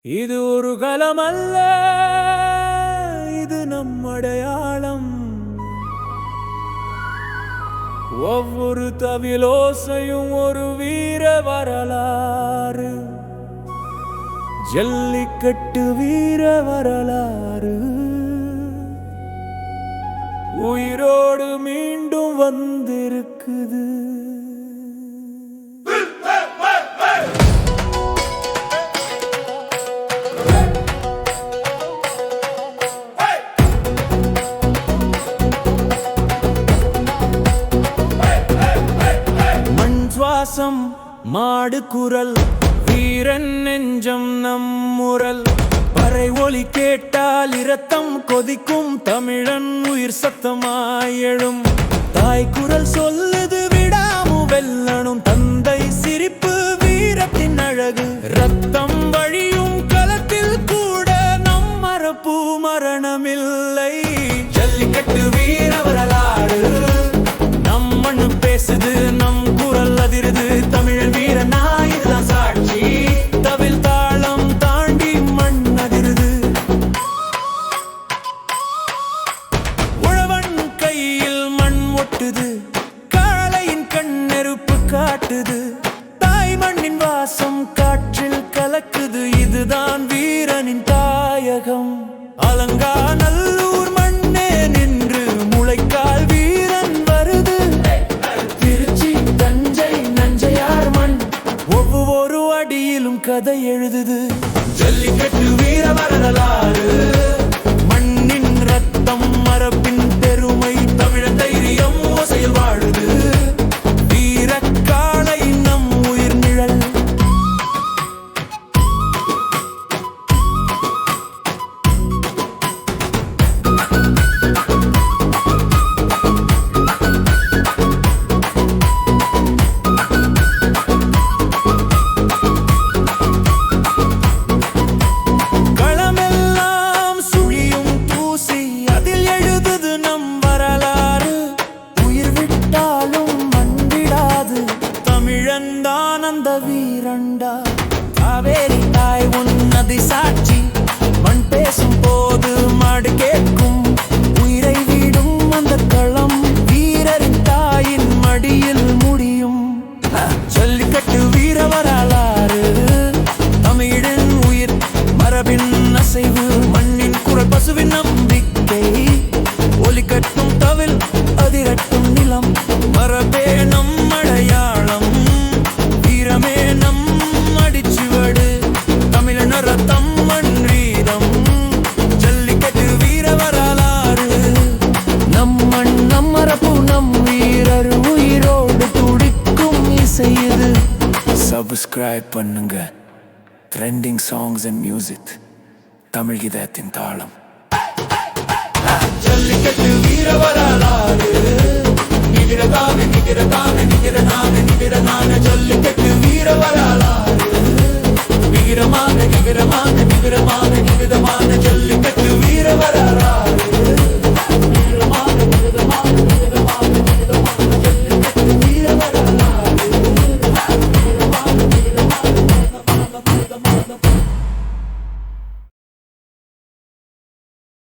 இது ஒரு களமல்ல, இது நம் அடையாளம். ஒவ்வொரு தவிலோசையும் ஒரு வீர வரலாறு, ஜல்லிக்கட்டு வீர வரலாறு. உயிரோடு மீண்டும் வந்திருக்குது. சுவாசம் மாடு குரல், வீரன் நெஞ்சம் நம் முரல். பறை ஒலி கேட்டால் இரத்தம் கொதிக்கும், தமிழன் உயிர் சத்தமாய் எழும். தாய் குரல் சொல்லுது விடாமு வெல்லணும், தந்தை சிரிப்பு வீரத்தின் அழகு. ரத்தம் வழியும் களத்தில் கூட நம் மரபு மரணமில்லை. ஜல்லிக்கட்டு வீர வரலாறு, நம் மண்ணு பேசுது, நம் குரல் அதிருது. தமிழன் வீரனா இதுதான் சாட்சி, தவில் தாளம் தாண்டி மண் அதிருது. உழவன் கையில் மண் ஒட்டுது, காளையின் கண் நெருப்பு காட்டுது. தாய் மண்ணின் வாசம் காற்றில் கலக்குது, இதுதான் வீரனின் தாயகம். அலங்கா நல்லூர் மண்ணே நின்று முளைக்கால் வீரன் வருது. திருச்சி தஞ்சை நஞ்சையார் மண், ஒவ்வொரு அடியிலும் கதை எழுதுது. ஜல்லிக்கட்டு வீர வரலாறு, மண்ணின் ரத்தம் மரபின் பெருமை. தமிழன் தைரியம் ஓசையில் வாழுது, வீர காளை நம் உயிர் நிழல். ஆனந்த வீரண்டா காவேரி தாய் உன்னதி சாட்சி. மண் பேசும் போது மாடு கேட்கும், உயிரை விடும் அந்த களம் வீரரின் தாயின் மடியில் முடியும். ஜல்லிக்கட்டு வீர வரலாறு, தமிழின் உயிர் மரபின் அசைவு. மண்ணின் குரல் பசுவின் நம்பிக்கை, ஒலிக்கட்டும் தவில் அதிரட்டும் நிலம். மரபே நம் அடையாளம், வீரமே நம் அடிச்சுவடு. தமிழன் ரத்தம் மண் வீரம், ஜல்லிக்கட்டு வீர வரலாறு. நம் மண் நம் மரபு நம் வீரர், உயிரோடு துடிக்கும் இசை இது. சப்ஸ்கிரைப் பண்ணுங்க. Trending songs and music, Tamil இதயத்தின் தாளம். ஜல்லிக்கட்டு வீர வரலாறு, நிகிர தானே நிகிர தானே நிகிர நானே நிகிர நானே. ஜல்லிக்கட்டு வீர வரலாறு.